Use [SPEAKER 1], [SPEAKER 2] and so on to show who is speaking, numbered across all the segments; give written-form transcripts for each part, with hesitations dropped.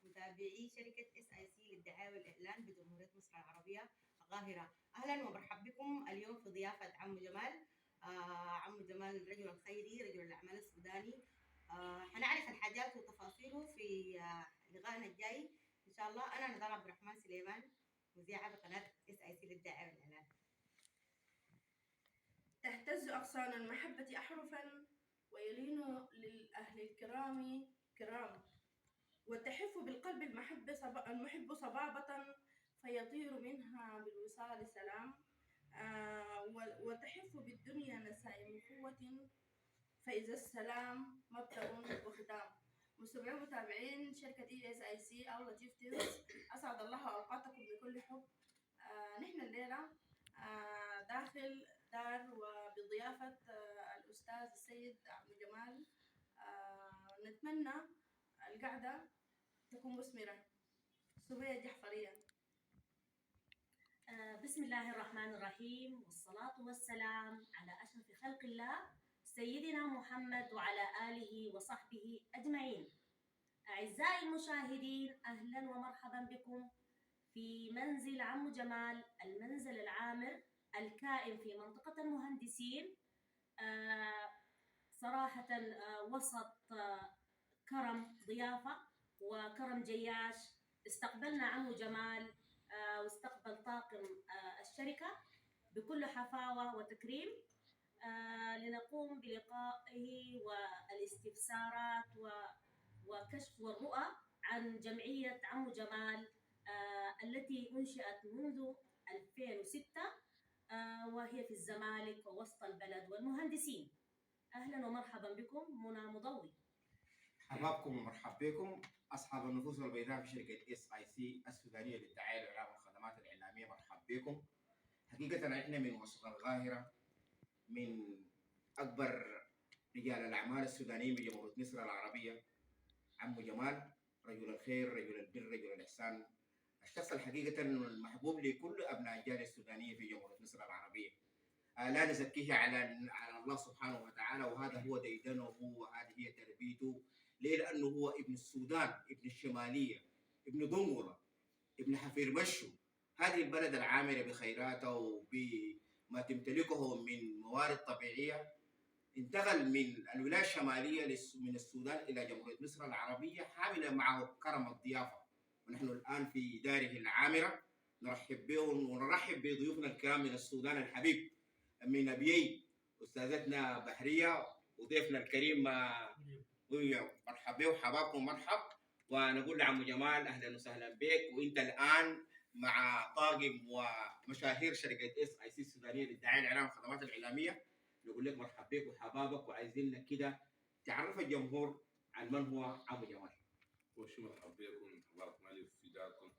[SPEAKER 1] متابعي شركة SIC للدعاية والإعلان بجمهورية مصر العربية القاهرة. أهلا ومرحبا بكم اليوم في ضيافة عمو جمال. عمو جمال الرجل الخيري، رجل الأعمال السوداني. حنعرف الحاجات وتفاصيله في لقائنا الجاي إن شاء الله. أنا نضال عبد الرحمن سليمان، مذيعة بقناة SIC للدعاية والإعلان.
[SPEAKER 2] تهتز أغصان المحبة أحرفا ويلين للأهل الكرام كرام، وتحف بالقلب المحب صبابة فيطير منها بالوصال سلام. وتحف بالدنيا نسائم قوة فإذا السلام مبدأ وختام. مستمعين متابعين شركة SIC أو لطيف تيز، أسعد الله أوقاتكم بكل حب. نحن الليلة داخل دار وبضيافة الأستاذ السيد عبد الجمال. نتمنى القعدة تكون مثمرة. سمية جحفرية.
[SPEAKER 3] بسم الله الرحمن الرحيم، والصلاة والسلام على أشرف خلق الله سيدنا محمد وعلى آله وصحبه أجمعين. أعزائي المشاهدين، أهلا ومرحبا بكم في منزل عمو جمال، المنزل العامر الكائن في منطقة المهندسين. صراحة وسط كرم ضيافة وكرم جياش استقبلنا عمو جمال واستقبل طاقم الشركة بكل حفاوة وتكريم لنقوم بلقائه والاستفسارات وكشف والرؤى عن جمعية عمو جمال التي أنشئت منذ 2006 وهي في الزمالك ووسط البلد والمهندسين. أهلا ومرحبا بكم. منى مضوي.
[SPEAKER 4] حبابكم ومرحب بكم اصحاب النفوس البيضاء في شركه SIC السودانيه للدعايه والاعلام والخدمات الاعلاميه. مرحب بكم. حقيقه احنا من وسط القاهره، من اكبر رجال الاعمال السودانيين بجمهوريه مصر العربيه. عمو جمال رجل الخير، رجل البر، رجل الاحسان، الشخص الحقيقه المحبوب لكل ابناء الجاليه السودانيه في جمهوريه مصر العربيه. لا نزكيه على الله سبحانه وتعالى، وهذا هو ديدنه وهذه هي تربيته. ليه؟ لانه هو ابن السودان، ابن الشماليه، ابن دنقله، ابن حفير مشو، هذه البلد العامره بخيراتها وبما تمتلكه من موارد طبيعيه. انتقل من الولايه الشماليه من السودان الى جمهوريه مصر العربيه حاملا معه كرم الضيافه، ونحن الان في داره العامره نرحب بهم ونرحب بضيوفنا الكرام من السودان الحبيب، من ابيي استاذتنا بحريه وضيفنا الكريم مرحبا به وحبابكم مرحب. ونقول لعمو جمال اهلا وسهلا بك، وانت الان مع طاقم ومشاهير شركه SIC السودانيه للدعايه والاعلام والخدمات الاعلاميه. نقول لك مرحبا بك وحبابك، وعايزينك كده تعرف الجمهور عن من هو عمو جمال.
[SPEAKER 5] وشو مرحبا بكم، تبارك مالي في داركم،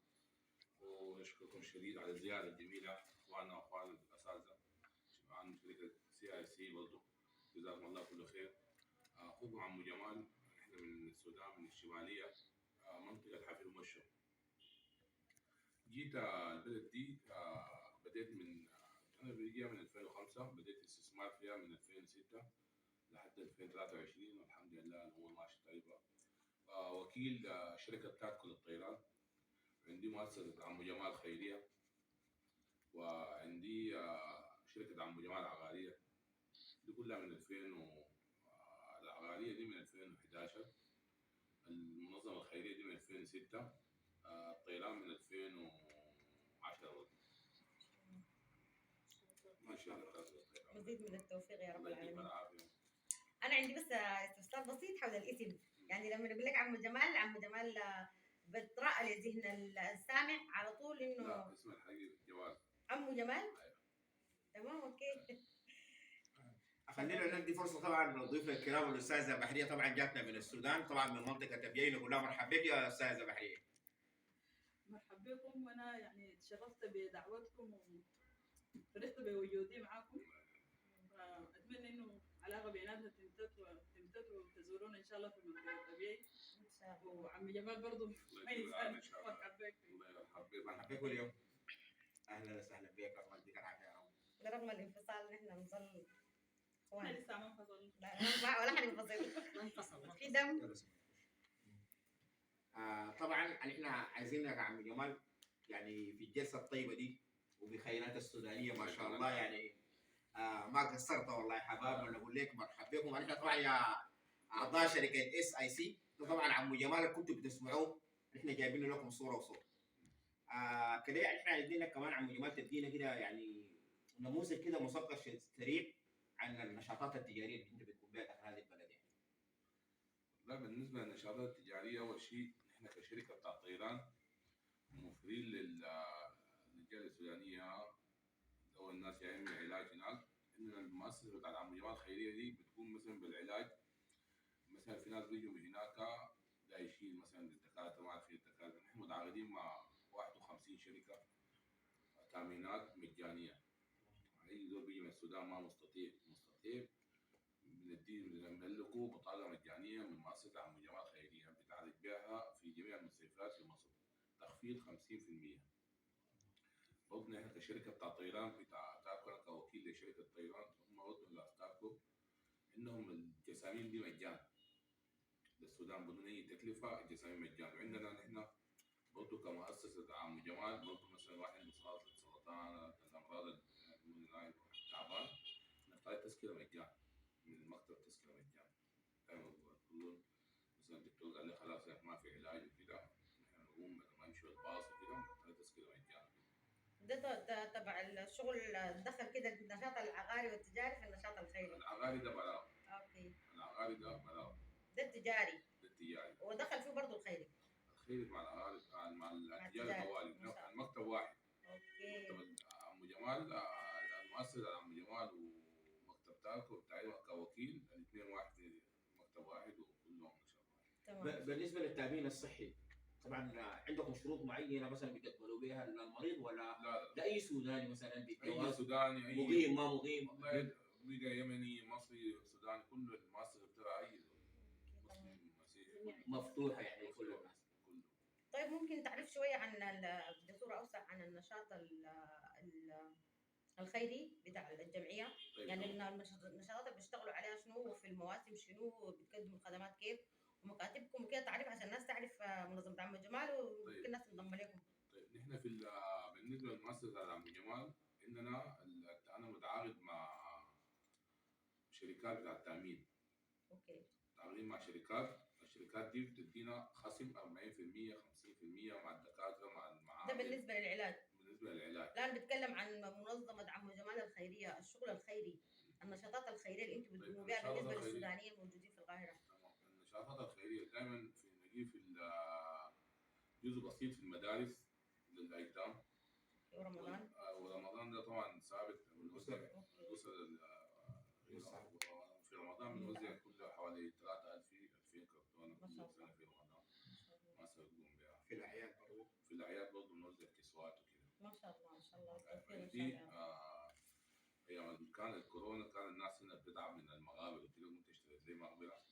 [SPEAKER 5] ونشكركم شديد على الزياره الجميله. اخواننا واخوان الاساتذه عن شركه SIC برضه جزاكم الله كل خير. اخوكم عمو جمال، احنا من السودان، من الشماليه، منطقه حفر مشو. جيت البلد دي بديت من انا جاي من 2005، بديت استثمار فيها من 2006 لحد 2023، والحمد لله الامور ماشيه طيبه. وكيل شركه تاتكو للطيران، عندي مؤسسه عمو جمال خيريه، وعندي شركه عمو جمال عقاريه، دي كلها من 2000 العقاريه دي من 2011، المنظمه الخيريه دي من 2006، الطيران من 2010. ما شاء الله.
[SPEAKER 1] مزيد من التوفيق يا رب
[SPEAKER 5] الله يديك
[SPEAKER 1] العالمين.
[SPEAKER 5] العافيه.
[SPEAKER 1] أنا عندي بس استفسار بسيط حول الاسم. يعني لما نقول لك عمو جمال، عمو جمال بترأى لذهن السامع على طول إنه
[SPEAKER 5] لا، اسم الحقيقي جوال.
[SPEAKER 1] عمو جمال؟
[SPEAKER 5] أيوة.
[SPEAKER 1] تمام، أوكي.
[SPEAKER 4] خلينا ندي فرصه طبعا لضيوفنا الكرام. الاستاذه بحريه طبعا جاتنا من السودان، طبعا من منطقه ابيي، نقول لها مرحبا بك يا استاذه بحريه.
[SPEAKER 6] مرحبا بكم، وانا يعني تشرفت بدعوتكم وفرحت بوجودي معاكم. اتمنى انه علاقه بيناتنا تمتد وتزورونا ان شاء الله في منطقه ابيي
[SPEAKER 1] إن شاء الله.
[SPEAKER 6] وعم جمال برضه ما ينسى. مرحبا بك.
[SPEAKER 4] مرحبا بكم اليوم. اهلا وسهلا بك، الله يديك العافيه يا رب.
[SPEAKER 1] رغم الانفصال نحن نظل
[SPEAKER 6] احنا
[SPEAKER 1] اخوان.
[SPEAKER 6] لسه ما انفصلنا.
[SPEAKER 1] لا ولا حننفصل.
[SPEAKER 3] ما انفصلنا.
[SPEAKER 1] في دم.
[SPEAKER 4] طبعا احنا عايزينك يا عم جمال، يعني في الجلسه الطيبه دي وبخيرات السودانيه ما شاء الله، يعني ما قصرت والله يا حباب، انا اقول لك مرحبا بكم. احنا طبعا يا اعضاء شركه اس اي سي، طبعا عمو جمال كنتوا بتسمعوه، احنا جايبين لكم صوره وصوت. كده يعني احنا عايزينك كمان عمو جمال تدينا كده يعني نموذج كده مسبق سريع عن النشاطات التجاريه اللي انت بتقوم بها داخل هذه البلد يعني.
[SPEAKER 5] لا، بالنسبه للنشاطات التجاريه، اول شيء احنا كشركه بتاع طيران موفرين للرجال السودانيه او الناس يعني علاج هناك. ان المؤسسه بتاعت عم جمال الخيريه دي بتقوم مثلا بالعلاج. مثلا في ناس بيجوا من هناك ده يشيل مثلا للدكاتره، ما في الدكاتره، نحن متعاقدين مع 51 شركه تامينات مجانيه. اي زول بيجي من السودان ما مستطيع بنملكه بطاقه مجانيه من مؤسسه عم جمال الخيريه بتعالج بها في جميع المستشفيات في مصر، تخفيض 50%. برضه احنا كشركه بتاع طيران بتاع تاكو، انا كوكيل لشركه طيران، هم برضه لاستاكو انهم الجسامين دي مجان للسودان بدون اي تكلفه، الجسامين مجان. وعندنا نحن برضه كمؤسسه عم جمال برضه مثلا واحد عنده سرطان، الامراض تعبان، نفترض تذكره مجان من المكتب، تذكره مجان. دائما بقولون مثلا الدكتور قال لي خلاص يا ما في علاج وكده، نحن نقوم لما نمشي الباص وكده نفترض تذكره مجان.
[SPEAKER 1] ده تبع الشغل دخل كده النشاط العقاري والتجاري في النشاط الخيري.
[SPEAKER 5] العقاري ده بلاغ،
[SPEAKER 1] اوكي.
[SPEAKER 5] العقاري ده بلاغ،
[SPEAKER 1] ده التجاري
[SPEAKER 5] ده التجاري.
[SPEAKER 1] ودخل فيه برضه الخيري.
[SPEAKER 5] الخير مع العقاري مع التجاري
[SPEAKER 1] التجاري.
[SPEAKER 5] طوالي،
[SPEAKER 1] ما شاء الله.
[SPEAKER 5] المكتب واحد.
[SPEAKER 1] اوكي.
[SPEAKER 5] مكتب عم جمال، المؤسسة عم جمال ومكتب تاكو بتاعي كوكيل، الاثنين واحد في مكتب واحد وكلهم نشاط واحد.
[SPEAKER 1] تمام.
[SPEAKER 4] بالنسبه للتامين الصحي، طبعا عندكم شروط معينه مثلا بتقبلوا بها المريض ولا
[SPEAKER 5] لا
[SPEAKER 4] لاي سوداني مثلا
[SPEAKER 5] اي
[SPEAKER 4] بالجواز؟
[SPEAKER 5] سوداني، اي
[SPEAKER 4] مقيم ما مقيم؟
[SPEAKER 5] والله بقى يمني مصري سوداني، كل المؤسسة بتاع اي مسلم مسيحي
[SPEAKER 4] مفتوحه يعني لكل الناس.
[SPEAKER 5] كله.
[SPEAKER 1] طيب ممكن تعرف شوية عن بصورة أوسع عن النشاط الخيري بتاع الجمعية؟
[SPEAKER 5] طيب
[SPEAKER 1] يعني النشاطات اللي بيشتغلوا عليها شنو، وفي المواسم شنو، بتقدموا الخدمات كيف، ومكاتبكم وكده، تعرف عشان الناس تعرف منظمة عم جمال وممكن الناس تنضم لكم.
[SPEAKER 5] طيب نحن في بالنسبه للمؤسسه عم جمال عندنا انا متعاقد مع شركات بتاع التامين.
[SPEAKER 1] اوكي.
[SPEAKER 5] متعاقدين مع شركات، الشركات دي بتدينا خصم 40% 50% مع الدكاتره مع
[SPEAKER 1] ده
[SPEAKER 5] المعامل.
[SPEAKER 1] بالنسبة للعلاج.
[SPEAKER 5] بالنسبه للعلاج.
[SPEAKER 1] لا، أنا بتكلم عن منظمة عم جمال الخيرية، الشغل الخيري، النشاطات الخيرية اللي أنتم بتقوموا بها
[SPEAKER 5] النشاطات
[SPEAKER 1] بالنسبة
[SPEAKER 5] الخيرية.
[SPEAKER 1] للسودانيين الموجودين في القاهرة.
[SPEAKER 5] تمام. النشاطات الخيريه دائما في نجيب في جزء بسيط في المدارس للايتام.
[SPEAKER 1] ورمضان.
[SPEAKER 5] ورمضان ده طبعا ثابت بنوزع
[SPEAKER 1] أوكي.
[SPEAKER 5] الاسر في رمضان بنوزع كل حوالي 3000 2000 كرتونه
[SPEAKER 1] ما
[SPEAKER 5] كل
[SPEAKER 1] شاء
[SPEAKER 5] سنه
[SPEAKER 1] الله.
[SPEAKER 5] في رمضان.
[SPEAKER 1] ما شاء الله.
[SPEAKER 5] ما سيقوم بها.
[SPEAKER 4] في الاعياد برضه.
[SPEAKER 5] في الاعياد برضه بنوزع كسوات وكده.
[SPEAKER 1] ما شاء الله ما شاء الله، بالتوفيق إن شاء
[SPEAKER 5] دي
[SPEAKER 1] الله.
[SPEAKER 5] ايام كان الكورونا كان الناس هنا بتتعب من المقابر وكده، قمت اشتريت لي مقبره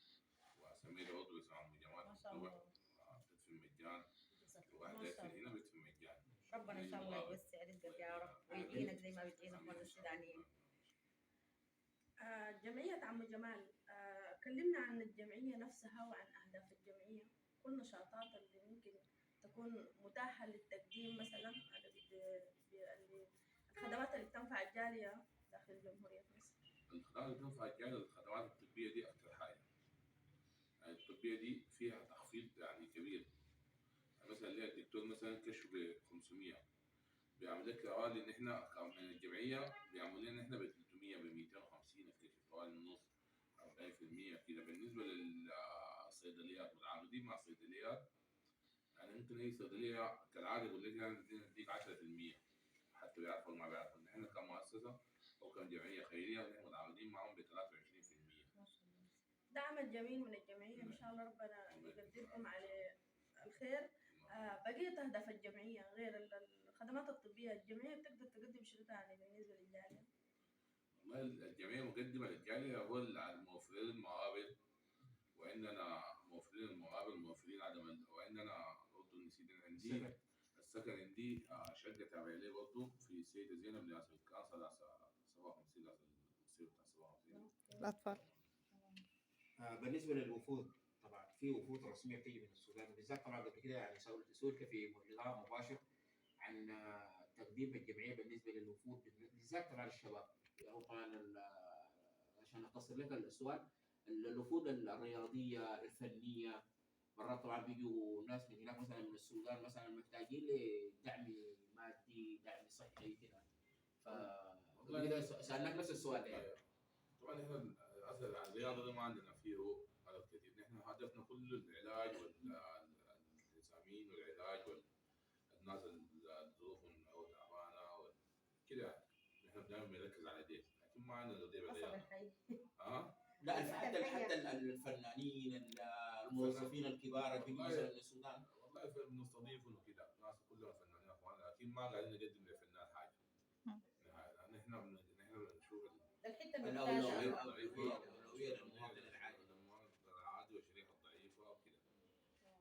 [SPEAKER 5] وسميت عضو اسمه عم جمال
[SPEAKER 1] ما شاء الله.
[SPEAKER 5] بتدفن مجان. الواحد
[SPEAKER 1] ما شاء
[SPEAKER 5] يدفن
[SPEAKER 1] الله.
[SPEAKER 5] هنا بيدفن مجان.
[SPEAKER 1] ربنا ان شاء الله يوسع رزقك يا رب ويعينك زي ما بتعين اخواننا السودانيين.
[SPEAKER 2] جمعية عم جمال، كلمنا عن الجمعية نفسها وعن أهداف الجمعية، كل النشاطات اللي ممكن تكون متاحة للتقديم مثلا الخدمات اللي بتنفع الجالية داخل جمهورية مصر.
[SPEAKER 5] الخدمات اللي بتنفع الجالية، الخدمات الطبية دي أكتر حاجة. يعني الطبية دي فيها تخفيض يعني كبير. يعني مثلا ليه الدكتور مثلا كشف ب 500 بيعمل لك حوالي ان احنا من الجمعيه بيعملوا لنا احنا ب 300 ب 250 الكشف حوالي النص 40% كده. بالنسبه للصيدليات متعاقدين مع صيدليات، يعني ممكن اي صيدليه كالعاده يقول لك يعني نديك 10% حتى بيعرفوا ما بيعرفوا. احنا كمؤسسه او كجمعيه خيريه نحن متعاقدين معهم ب 23%.
[SPEAKER 2] ما شاء الله. ده عمل جميل من الجمعية، إن شاء الله ربنا يقدركم على الخير. بقية أهداف الجمعية غير الخدمات الطبية، الجمعية بتقدر تقدم شنو تاني بالنسبة للجالية؟
[SPEAKER 5] والله الجمعيه مقدمه للجاليه هو موفرين المقابل، وعندنا موفرين المقابل، موفرين عدم وعندنا برضه نسيت عندي السكن عندي شقه تابع لي برضه في السيده زينب لناس الكان 57 ناس المصير بتاع 57
[SPEAKER 1] الأطفال.
[SPEAKER 4] بالنسبه للوفود طبعا في وفود رسميه بتيجي من السودان، بالذات طبعا قبل كده يعني سولت في لقاء مباشر عن تقديم الجمعيه بالنسبه للوفود، بالذات طبعا الشباب. يعني طبعا عشان اختصر لك السؤال، الوفود الرياضيه الفنيه مرات طبعا بيجوا ناس من هناك مثلا من السودان مثلا محتاجين لدعم مادي، دعم صحي كده. ف كده سالناك نفس السؤال ده يعني.
[SPEAKER 5] طبعا احنا اصل الرياضه دي ما عندنا فيه عدد كثير، نحن هدفنا كله العلاج والتسامين والعلاج والناس اللي ظروفهم او تعبانه كده يعني. نحن دائما بنركز على دي، لكن ما عندنا دي
[SPEAKER 1] قصب
[SPEAKER 5] بالرياضه.
[SPEAKER 1] الحي.
[SPEAKER 4] لا حتى الفنانين الموظفين الكبار اللي بيجوا مثلا من السودان.
[SPEAKER 5] والله بنستضيفهم وكده، ناس كلهم فنانين اخواننا، لكن ما قاعدين نقدم للفنان حاجه. نحن بنشوف
[SPEAKER 1] الحته
[SPEAKER 4] الأولوية
[SPEAKER 1] بتاعت
[SPEAKER 4] الأولوية للمواطن العادي.
[SPEAKER 5] المواطن العادي والشريحه الضعيفه وكده.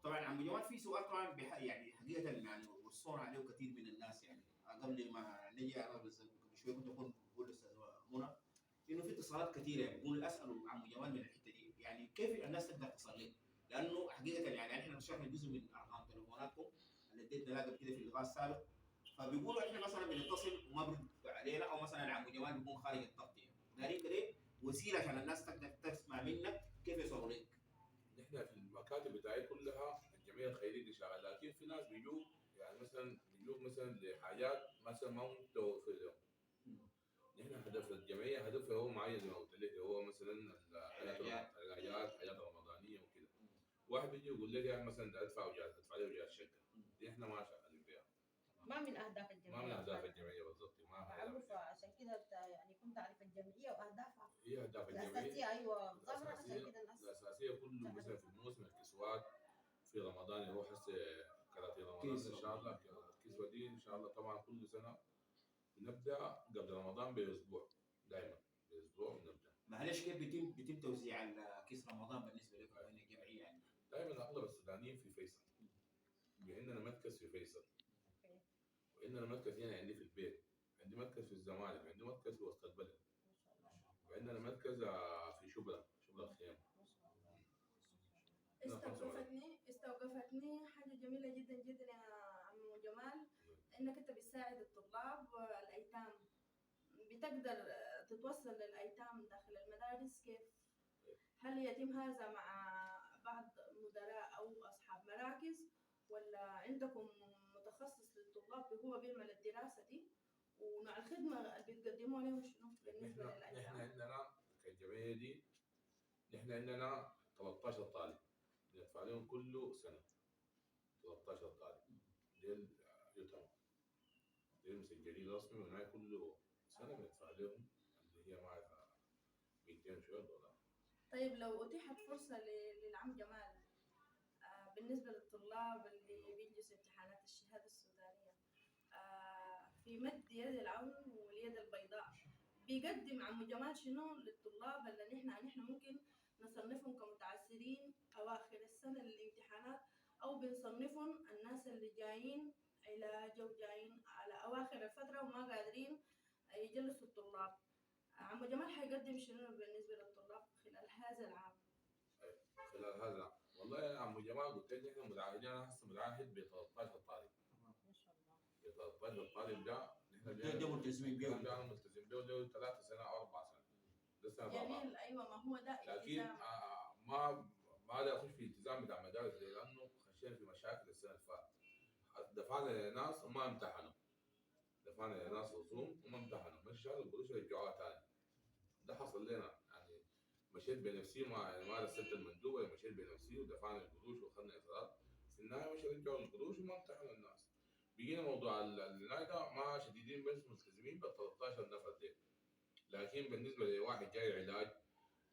[SPEAKER 4] طبعا عم جمال في سؤال طبعا يعني حقيقه يعني وصونا عليه كثير من الناس يعني قبل ما نجي انا قبل شويه كنت بقول لاستاذ منى انه في اتصالات كثيره يعني بقول اسالوا عم جمال من الحته دي، يعني كيف الناس تقدر تصل لك؟ لانه حقيقه يعني احنا نشرنا جزء من ارقام تليفوناتكم اللي اديتنا قبل كده في اللقاء السابق، فبيقولوا احنا مثلا بنتصل وما برد علينا، او مثلا عم جمال بيكون خارج التغطيه، دارين كده وسيله عشان الناس تقدر تسمع منك كيف يصلوا لك.
[SPEAKER 5] نحن في المكاتب بتاعي كلها الجمعيه الخيريه دي شغاله، لكن في ناس بيجوا يعني مثلا لحاجات مثلا ما متوفره لهم. نحن هدف الجمعيه هدفها هو معين زي ما قلت لك، هو مثلا العلاجات، حاجات رمضانيه وكده. واحد بيجي يقول لك يعني مثلا ده ادفع لي وجهه شقه، دي احنا ما شغالين فيها.
[SPEAKER 1] ما من اهداف الجمعيه.
[SPEAKER 5] ما من اهداف الجمعيه بالضبط، ما
[SPEAKER 1] معروفه، عشان كده يعني كنت اعرف الجمعيه واهدافها
[SPEAKER 5] هي اهداف الجمعيه
[SPEAKER 1] الاساسيه. ايوه ظاهره عشان كده الناس
[SPEAKER 5] الاساسيه كله مثلا في الموسم الكسوات في رمضان يروح هسه كراتين رمضان ان شاء الله. الكسوه دي ان شاء الله طبعا كل سنه بنبدا قبل رمضان باسبوع، دائما باسبوع بنبدا.
[SPEAKER 4] معلش كيف بيتم توزيع كيس رمضان بالنسبه لكم بين الجمعيه يعني؟
[SPEAKER 5] دائما اغلب السودانيين في فيصل، عندنا مركز في فيصل، وعندنا مركز هنا عندي في البيت، عندي مركز في الزمالك، عندي مركز في وسط البلد، وعندنا مركز في شبرا الخيام.
[SPEAKER 2] استوقفتني حاجة جميلة جدا جدا يا عم جمال، انك انت بتساعد الطلاب الايتام، بتقدر تتوصل للايتام داخل المدارس كيف؟ هل يتم هذا مع بعض مدراء او اصحاب مراكز، ولا عندكم متخصص للطلاب هو بيعمل الدراسة دي؟ ونوع الخدمة اللي بتقدموها له شنو بالنسبة للايتام؟
[SPEAKER 5] نحن عندنا كالجمعية دي نحن عندنا 13 طالب بندفع لهم كل سنة 13 طالب، ديل يتم ديل مسجلين رسمي، وهناك كل سنة بندفع لهم اللي هي معها 200 شوية دولار.
[SPEAKER 2] طيب لو أتيحت فرصة للعم جمال بالنسبة للطلاب اللي بيجلسوا امتحانات الشهادة السودانية في مد يد العون واليد البيضاء، بيقدم عم جمال شنو للطلاب اللي نحن ممكن نصنفهم كمتعثرين أواخر السنة للامتحانات، أو بنصنفهم الناس اللي جايين علاج أو جايين على أواخر الفترة وما قادرين يجلسوا الطلاب. عم جمال حيقدم شنو بالنسبة للطلاب خلال هذا العام؟
[SPEAKER 5] خلال هذا والله يا عم جمال قلت لك احنا متعاقدين، انا هسه متعاقد ب 13 طالب.
[SPEAKER 1] ما شاء الله.
[SPEAKER 5] ب 13 طالب ده نحن
[SPEAKER 4] ده ملتزمين بيه.
[SPEAKER 5] ده ملتزم بيه له 3 سنة او 4 سنة. لسه
[SPEAKER 2] جميل، ايوه ما هو ده
[SPEAKER 5] لكن
[SPEAKER 2] التزام.
[SPEAKER 5] ما دا اخش في الالتزام بتاع المدارس لانه خشينا في مشاكل السنة اللي فاتت. دفعنا لناس وما امتحنوا، دفعنا لناس رسوم وما امتحنوا، مش شغل القروش رجعوها ثاني. ده حصل لنا يعني، مشيت بنفسي ما رسلت المندوب ولا مشيت بنفسي ودفعنا القروش واخذنا اجراءات، في النهايه مش رجعوا القروش وما امتحنوا الناس. بقينا موضوع النهايه ده ما شديدين بس ملتزمين بال 13 نفر دي. لكن بالنسبه لواحد جاي علاج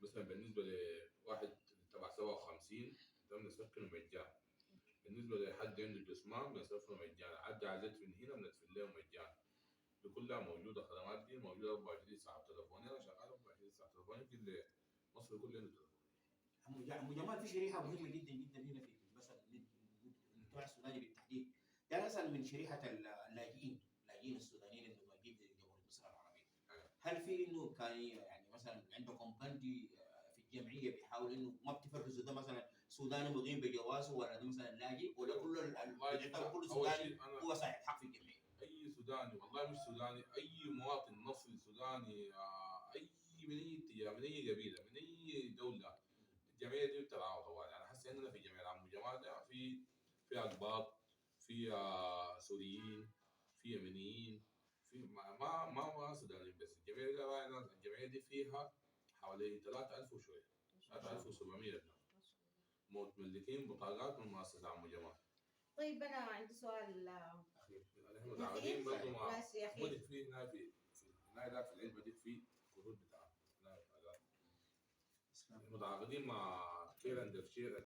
[SPEAKER 5] مثلا، بالنسبه لواحد تبع 57 ده بنسكنه مجانا، بالنسبه لحد عنده جسمان بنسكنه مجانا، عدى على زيت من هنا بندفن له مجانا. دي كلها موجوده، الخدمات دي موجوده 24 ساعه تليفوني، انا شغال 24 ساعه تليفوني في مصر كلها عنده تليفون.
[SPEAKER 4] عم جمال في شريحه مهمه جدا جدا هنا في مثلا المجتمع السوداني بالتحديد، ده مثلا من شريحه اللاجئين السودانيين الموجودين في جمهوريه مصر العربيه. هل في انه كان يعني مثلا عندكم بند في الجمعيه بيحاول انه ما بتفرزوا ده مثلا سوداني مقيم بجوازه ولا ده مثلا لاجئ ولا كل
[SPEAKER 5] والله
[SPEAKER 4] كل
[SPEAKER 5] أول
[SPEAKER 4] سوداني
[SPEAKER 5] شيء أنا
[SPEAKER 4] هو صاحب حق في الجمعيه.
[SPEAKER 5] اي سوداني، والله مش سوداني، اي مواطن مصري سوداني، اي من اي اتجاه، من اي قبيله، من اي دوله، الجمعيه دي بترعاها طبعا. يعني حاسس اننا في جمعيه عمو جمال ده في اقباط، في سوريين، في يمنيين، في ما سودانيين بس. الجمعيه دي راعي ناس. الجمعيه دي فيها حوالي 3000 وشويه، 3700 متملكين بطاقات من مؤسسه عمو جمال.
[SPEAKER 1] طيب انا عندي سؤال
[SPEAKER 5] احنا متعاقدين برضه مع
[SPEAKER 1] ماشي اخير.
[SPEAKER 5] في هنا هنا ده في العلبه دي في كروت بتاع متعاقدين مع كيرن ديرشير